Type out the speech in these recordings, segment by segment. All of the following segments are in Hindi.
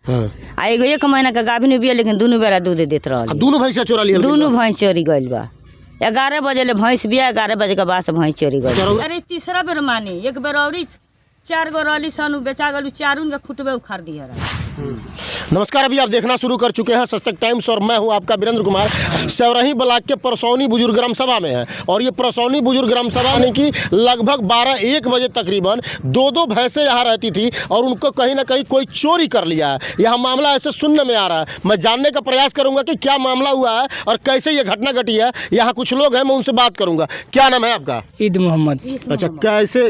आ एगो 1 महीना का गाभिन बिया लेकिन दुनू बेरा दूध देत रहल। दोनों भैंस चोरा लिया? दोनों भैंस चोरी गइल बा। 11 बजे ले भैंस बिया, 11 बजे के बाद से भैंस चोरी गइल। अरे तीसरा बेर मानी, एक बेर औरी 4 गो रहली सन बेचा गलू, चारून के खुटबे उखाड़ दिया। नमस्कार, अभी आप देखना शुरू कर चुके हैं सच तक टाइम्स और मैं हूं आपका वीरेंद्र कुमार। सेवरही ब्लॉक के परसौनी बुजुर्ग ग्राम सभा में है और ये परसौनी बुजुर्ग ग्राम सभा यानी कि लगभग 12-1 बजे तकरीबन 2 भैंसें यहाँ रहती थी और उनको कहीं ना कहीं कोई चोरी कर लिया है। यह मामला ऐसे सुनने में आ रहा है। मैं जानने का प्रयास करूंगा कि क्या मामला हुआ है और कैसे ये घटना घटी है। यहाँ कुछ लोग हैं, मैं उनसे बात करूंगा। क्या नाम है आपका? ईद मोहम्मद। अच्छा,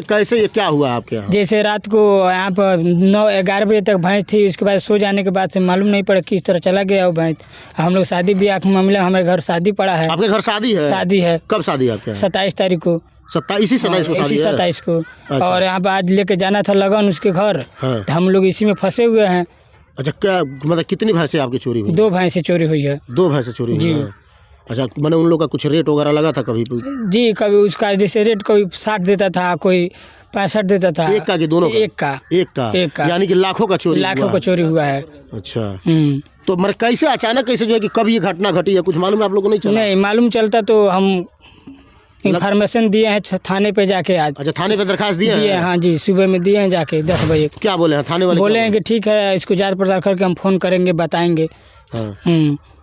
कैसे ये क्या हुआ आपके यहाँ? जैसे रात को यहाँ पर 9-11 बजे तक भैंस थी, उसके बाद सो जाने के बाद से मालूम नहीं पड़ा किस तरह चला गया वो भैंस। हम लोग शादी ब्याह के मामले, हमारे घर शादी पड़ा है। आपके घर शादी है? शादी है। कब शादी है आपके? 27 तारीख को। 27 को शादी है? 27 को। अच्छा। और यहाँ पर आज लेके जाना था लगन उसके घर। हाँ। तो हम लोग इसी में फंसे हुए हैं। अच्छा, क्या मतलब कितनी भैंसें आपकी चोरी हुई? 2 भैंसें चोरी हुई है। 2 भैंसें चोरी हुई है। अच्छा, मैंने उन लोग का कुछ रेट वगैरह लगा था कभी? जी, कभी उसका जैसे रेट कोई 60 देता था, कोई 65 देता था। एक का कि दोनों का? एक का। यानी कि लाखों का चोरी? लाखों का चोरी हुआ है। अच्छा, तो मतलब कैसे अचानक कैसे जो है कि कब ये घटना घटी है, कुछ मालूम है आप लोगों को? नहीं चला? नहीं मालूम चलता तो हम इन्फॉर्मेशन दिए हैं थाने पे जाके आज। अच्छा, थाने पे दरखास्त दिए हैं? हाँ जी, सुबह में दिए हैं जाके 10 बजे। क्या बोले हैं थाने वाले? बोले हैं कि ठीक है, इसको जांच पड़ताल करके हम फोन करेंगे, बताएंगे।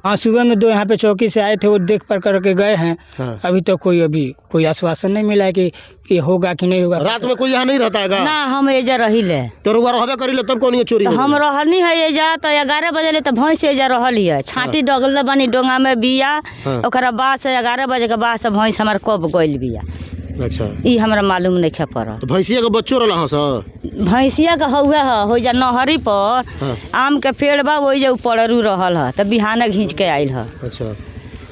हाँ, सुबह में 2 यहाँ पे चौकी से आए थे, वो देख पर करके गए हैं। अभी तो कोई आश्वासन नहीं मिला है कि होगा कि नहीं होगा। रात में कोई यहाँ नहीं रहता है? ना, हम एजा रही ले तो रहबे करी ले, तब कौन ये चोरी? हम रहनी है एजा तो 11 बजे ले तो भैंस एजा रहली है। छाटी डगल बानी डोंगा में बिया, ओकरा बाद से 11 बजे के बाद से भैंस हमार कब गइल बिया। अच्छा, ई हमरा मालूम नहीं खे पड़ा। तो भैंसिया के बच्चों रहला सर? भैंसिया का हुए हो जा नहरी पर आम के पेड़ बा, वही जे पड़रू रहल है तो बिहाने घींच के आयल है। अच्छा,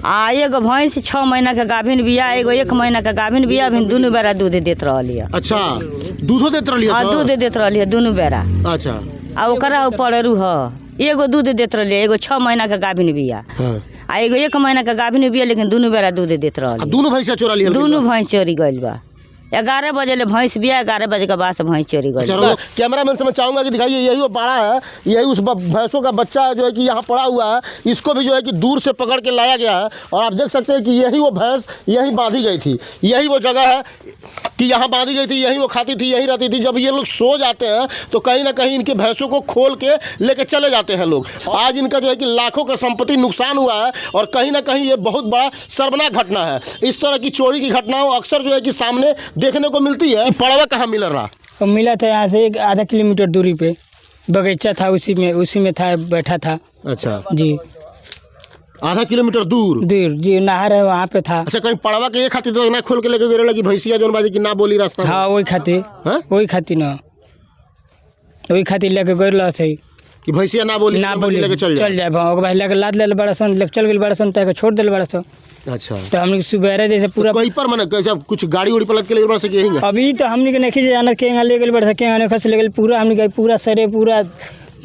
आ एगो भैंस 6 महीना के गाभिन बिया, एगो 1 महीना के गाभिन बिया, अभी दुनू बेरा दूध देत रहली है। अच्छा, दूधो देत रहली है? हाँ, दूध देत रहली है दुनू बेरा। अच्छा, आ ओकरा पड़रू है, एगो दूध देत रहली है, एगो 6 महीना के गाभिन बिया, आ एगो 1 महीना के गाभिन बिया, लेकिन दुनू बेरा दूध देत रहली। दोनों भैंस चोरा लिया? दोनों भैंस चोरी गइल बा। 11 बजे ले भैंस बिया, 11 बजे के बाद से भैंस चोरी गई। कैमरामैन से मैं चाहूंगा कि दिखाइए, यही वो पाड़ा है, यही उस भैंसों का बच्चा है जो है कि यहाँ पड़ा हुआ है। इसको भी जो है कि दूर से पकड़ के लाया गया है और आप देख सकते हैं कि यही वो भैंस यहीं बांधी गई थी। यही वो जगह है कि यहाँ बांधी गई थी, यहीं वो खाती थी, यहीं रहती थी। जब ये लोग सो जाते हैं तो कहीं ना कहीं इनकी भैंसों को खोल के लेके चले जाते हैं लोग। आज इनका जो है कि लाखों का संपत्ति नुकसान हुआ है और कहीं ना कहीं ये बहुत बड़ा शर्मनाक घटना है। इस तरह की चोरी की घटनाओं अक्सर जो है कि सामने देखने को मिलती है। पड़वा कहाँ मिल रहा? तो मिला था यहाँ से 1/2 किलोमीटर दूरी पे बगीचा था, उसी में था, बैठा था। अच्छा जी, 1/2 किलोमीटर दूर जी, नहर है वहाँ पे था। अच्छा, कहीं पड़वा के एक खाती तो ना खोल के लेके गिरे लगी भैंसिया जोन बाजी की ना बोली रास्ता? हाँ, वही खाती लेके गिरल से कि भैंसिया ना बोली लेके चल जाए भाई, लेके लाद ले बड़ा सन, लेके चल गई बड़ा सन, तक छोड़ दिल बड़ा सन। अच्छा, तो हम लोग सुबह जैसे पूरा कहीं पर मैंने कैसा कुछ गाड़ी उड़ी पलट के ले सके यही? अभी तो हमने के नहीं जाना के ले गए बड़ा सके खस ले गए पूरा, हमने पूरा सरे पूरा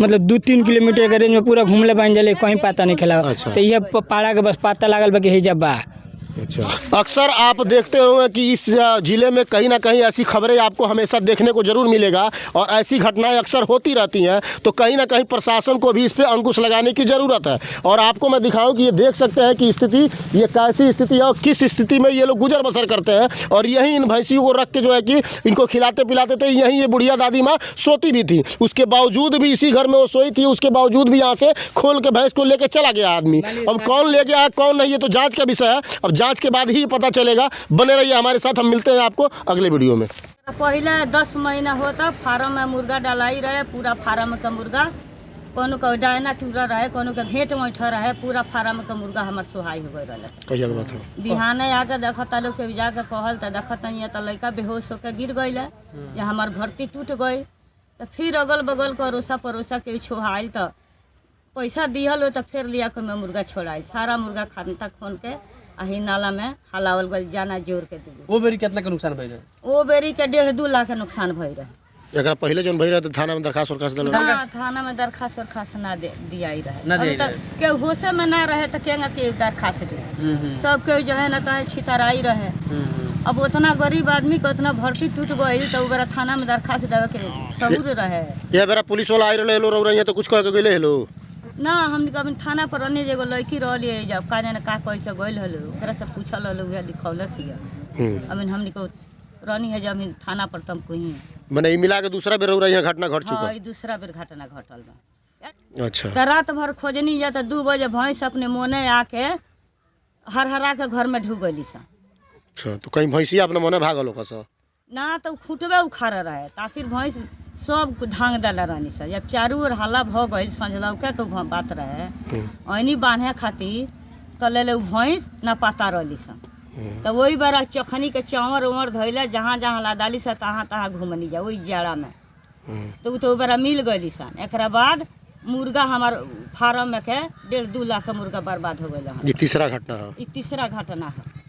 मतलब 2-3 किलोमीटर के रेंज में पूरा घूमले बन जले, कहीं पता नहीं खेला। अच्छा। तो ये पाड़ा के बस पता लागल बा कि जब बा। अच्छा, अक्सर आप देखते होंगे कि इस ज़िले में कहीं ना कहीं ऐसी खबरें आपको हमेशा देखने को जरूर मिलेगा और ऐसी घटनाएं अक्सर होती रहती हैं। तो कहीं ना कहीं प्रशासन को भी इस पर अंकुश लगाने की ज़रूरत है। और आपको मैं दिखाऊं कि ये देख सकते हैं कि स्थिति ये कैसी स्थिति है और किस स्थिति में ये लोग गुजर बसर करते हैं। और यहीं इन भैंसियों को रख के जो है कि इनको खिलाते पिलाते थे। यहीं ये बुढ़िया दादी माँ सोती भी थी, उसके बावजूद भी इसी घर में वो सोई थी, उसके बावजूद भी यहाँ से खोल के भैंस को लेके चला गया आदमी। अब कौन ले गया कौन नहीं, ये तो जाँच का विषय है। अब जांच के बाद ही पता चलेगा। बने रहिए हमारे साथ, हम मिलते हैं आपको अगले वीडियो में। पहले 10 महीना होता फार्म में मुर्गा डालाई रहे, पूरा फार्म का मुर्गा, कोनो का डायना टूरा रहे, कोनो का घेट मैठा रहे, पूरा फार्म का मुर्गा हमार सुहाई हो गए रहे। बिहाने आके देखता लोग के जाके कहल तो देखता नहीं तो लड़का बेहोश होकर गिर गई या हमार भर्ती टूट गई। तो फिर अगल बगल का अड़ोसा पड़ोसा के छोहाइल तो पैसा दिहल हो तो फिर लिया के मुर्गा छोड़ाइल। सारा मुर्गा खानता खोन के अही नाला में हलावल गई, जाना जोर के दी। वो बेरी कितना का नुकसान भइल? वो बेरी के 1.5-2 लाख के नुकसान भइल रहे। एकरा पहले जौन भइल रहे तो थाना में दरखास्त दिल? हाँ, थाना में दरखास्त ना दिया ही रहे। के होशे में ना रहे तो केंगा के दरखास्त दे। सब के जो है ना कहे छितराई रहे। अब उतना गरीब आदमी को उतना भर्ती टूट गई तो बड़ा थाना में दरखास्त देवे के सबूर रहे। ये बेरा पुलिस वाला आई रहे लो रो रही है तो कुछ कह के गइले हेलो ना हमने कभी थाना पर रहने एगो लड़की रहलिए जब का जाने का कह के गइल हलो ओकरा से पूछल हलो उहे लिखौलस हिय। अभी हमने को रहनी है जब थाना पर तम कोई माने ई मिला के दूसरा बेर रो रही है घटना घट चुका। हां ई दूसरा बेर घटना घटल बा। अच्छा तो रात भर खोजनी जा तो 2 बजे भैंस अपने मोने आके हर के घर में ढुक गई सा। अच्छा तो कहीं भैंसिया अपने मोने भागल होका सा ना तो खुटबे उखाड़ रहे ता फिर भैंस सब ढांग दल रानी सा। जब चारू ओर हल्ला भ गई संझलौके के बात रहे ऐनी बांधे खातिर तो ले भैंस ना पता रही सा। तो वही बार चखनी के चावर उमर धैले जहाँ जहाँ लादाली सा तहाँ तहाँ घूमनी जा वही जाड़ा में तो बार मिल गई सन। एक बाद मुर्गा हमार फार्म में के 1.5-2 लाख का मुर्गा बर्बाद हो गया। ये तीसरा घटना है। तीसरा घटना है।